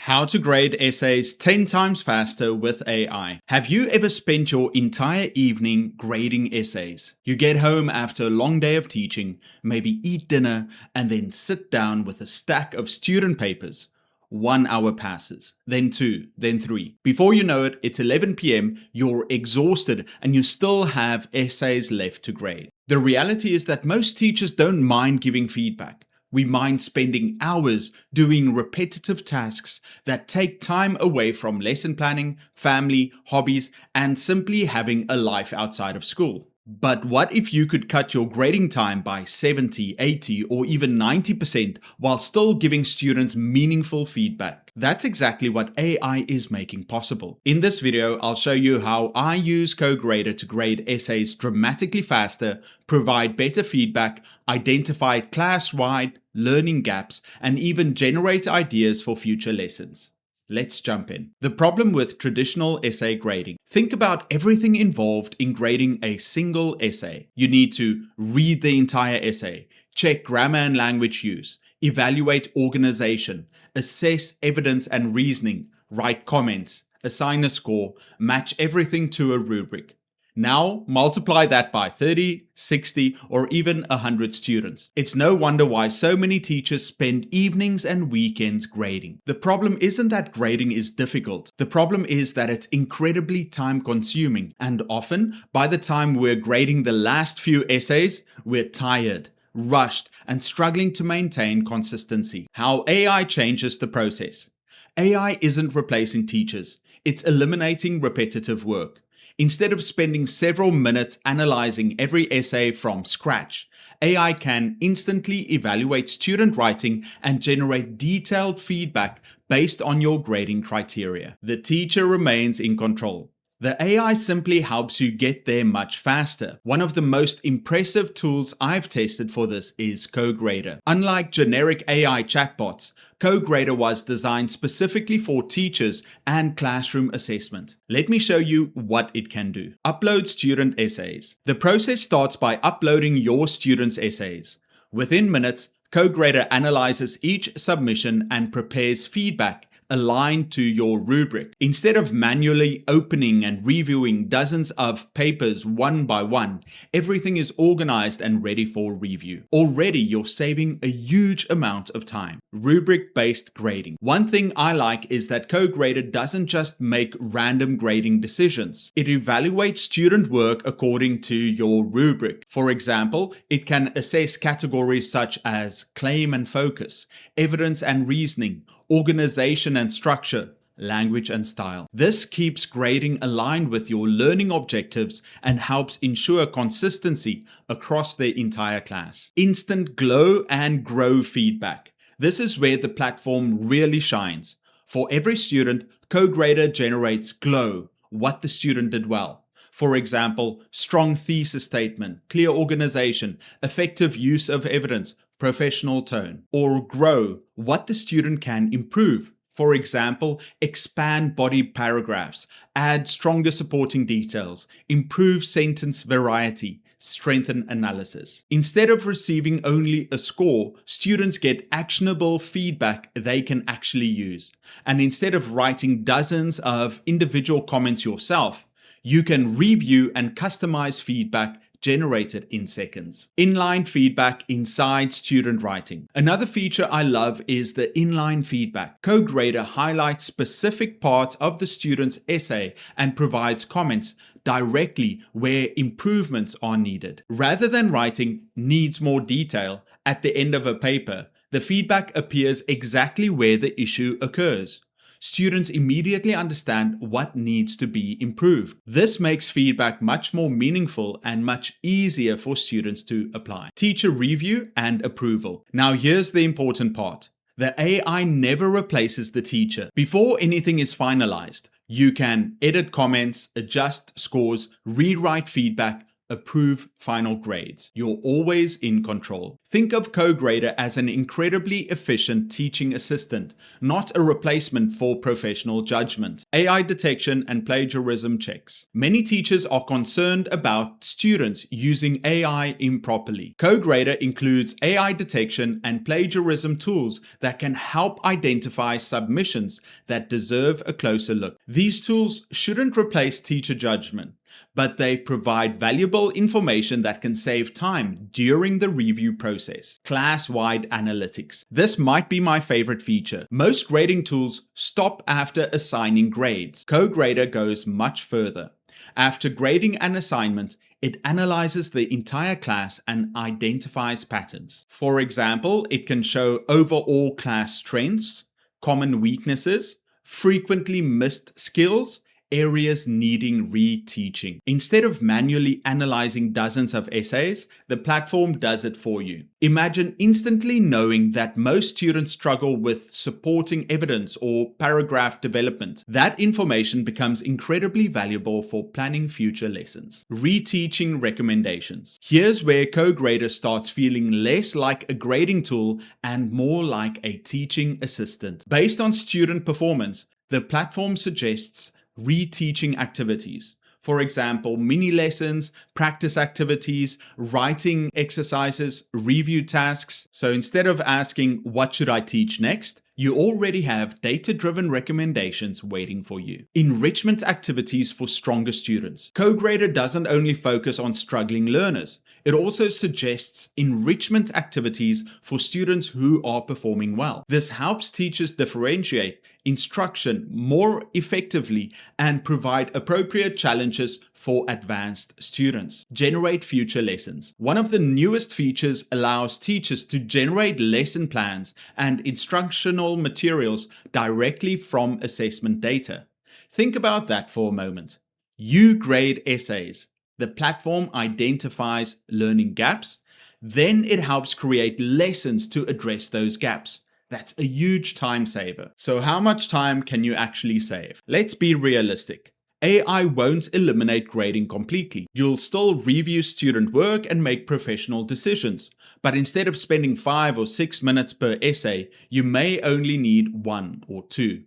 How to grade essays 10 times faster with AI. Have you ever spent your entire evening grading essays? You get home after a long day of teaching, maybe eat dinner, and then sit down with a stack of student papers. 1 hour passes, then 2, then 3. Before you know it, it's 11 p.m., you're exhausted, and you still have essays left to grade. The reality is that most teachers don't mind giving feedback. We mind spending hours doing repetitive tasks that take time away from lesson planning, family, hobbies, and simply having a life outside of school. But what if you could cut your grading time by 70, 80, or even 90% while still giving students meaningful feedback? That's exactly what AI is making possible. In this video, I'll show you how I use CoGrader to grade essays dramatically faster, provide better feedback, identify class-wide learning gaps, and even generate ideas for future lessons. Let's jump in. The problem with traditional essay grading. Think about everything involved in grading a single essay. You need to read the entire essay, check grammar and language use, evaluate organization, assess evidence and reasoning, write comments, assign a score, match everything to a rubric. Now multiply that by 30, 60, or even 100 students. It's no wonder why so many teachers spend evenings and weekends grading. The problem isn't that grading is difficult. The problem is that it's incredibly time consuming, and often by the time we're grading the last few essays, we're tired, rushed, and struggling to maintain consistency. How AI changes the process. AI isn't replacing teachers. It's eliminating repetitive work. Instead of spending several minutes analyzing every essay from scratch, AI can instantly evaluate student writing and generate detailed feedback based on your grading criteria. The teacher remains in control. The AI simply helps you get there much faster. One of the most impressive tools I've tested for this is CoGrader. Unlike generic AI chatbots, CoGrader was designed specifically for teachers and classroom assessment. Let me show you what it can do. Upload student essays. The process starts by uploading your students' essays. Within minutes, CoGrader analyzes each submission and prepares feedback aligned to your rubric. Instead of manually opening and reviewing dozens of papers one by one, everything is organized and ready for review. Already you're saving a huge amount of time. Rubric-based grading. One thing I like is that CoGrader doesn't just make random grading decisions. It evaluates student work according to your rubric. For example, it can assess categories such as claim and focus, evidence and reasoning, organization and structure, language and style. This keeps grading aligned with your learning objectives and helps ensure consistency across the entire class. Instant glow and grow feedback. This is where the platform really shines. For every student, CoGrader generates glow, what the student did well. For example, strong thesis statement, clear organization, effective use of evidence, professional tone. Or grow, what the student can improve. For example, expand body paragraphs, add stronger supporting details, improve sentence variety, strengthen analysis. Instead of receiving only a score, students get actionable feedback they can actually use. And instead of writing dozens of individual comments yourself, you can review and customize feedback generated in seconds. Inline feedback inside student writing. Another feature I love is the inline feedback. CoGrader highlights specific parts of the student's essay and provides comments directly where improvements are needed. Rather than writing needs more detail at the end of a paper, the feedback appears exactly where the issue occurs. Students immediately understand what needs to be improved. This makes feedback much more meaningful and much easier for students to apply. Teacher review and approval. Now here's the important part. The AI never replaces the teacher. Before anything is finalized, you can edit comments, adjust scores, rewrite feedback, approve final grades. You're always in control. Think of CoGrader as an incredibly efficient teaching assistant, not a replacement for professional judgment, AI detection, and plagiarism checks. Many teachers are concerned about students using AI improperly. CoGrader includes AI detection and plagiarism tools that can help identify submissions that deserve a closer look. These tools shouldn't replace teacher judgment, but they provide valuable information that can save time during the review process. Class-wide analytics. This might be my favorite feature. Most grading tools stop after assigning grades. CoGrader goes much further. After grading an assignment, it analyzes the entire class and identifies patterns. For example, it can show overall class strengths, common weaknesses, frequently missed skills, areas needing reteaching. Instead of manually analyzing dozens of essays, the platform does it for you. Imagine instantly knowing that most students struggle with supporting evidence or paragraph development. That information becomes incredibly valuable for planning future lessons. Reteaching recommendations. Here's where CoGrader starts feeling less like a grading tool and more like a teaching assistant. Based on student performance, the platform suggests reteaching activities. For example, mini lessons, practice activities, writing exercises, review tasks. So instead of asking, what should I teach next? You already have data-driven recommendations waiting for you. Enrichment activities for stronger students. CoGrader doesn't only focus on struggling learners. It also suggests enrichment activities for students who are performing well. This helps teachers differentiate instruction more effectively and provide appropriate challenges for advanced students. Generate future lessons. One of the newest features allows teachers to generate lesson plans and instructional materials directly from assessment data. Think about that for a moment. You grade essays. The platform identifies learning gaps. Then it helps create lessons to address those gaps. That's a huge time saver. So how much time can you actually save? Let's be realistic. AI won't eliminate grading completely. You'll still review student work and make professional decisions. But instead of spending 5 or 6 minutes per essay, you may only need 1 or 2.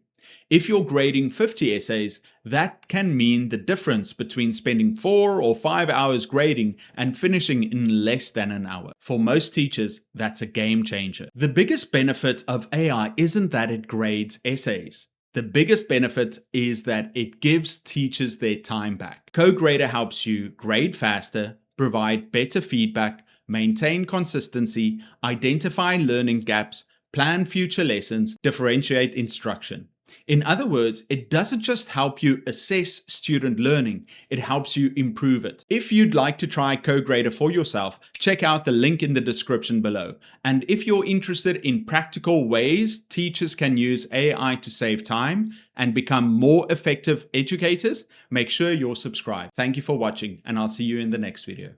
If you're grading 50 essays, that can mean the difference between spending 4 or 5 hours grading and finishing in less than an hour. For most teachers, that's a game changer. The biggest benefit of AI isn't that it grades essays. The biggest benefit is that it gives teachers their time back. CoGrader helps you grade faster, provide better feedback, maintain consistency, identify learning gaps, plan future lessons, differentiate instruction. In other words, it doesn't just help you assess student learning, it helps you improve it. If you'd like to try CoGrader for yourself, check out the link in the description below. And if you're interested in practical ways teachers can use AI to save time and become more effective educators, make sure you're subscribed. Thank you for watching, and I'll see you in the next video.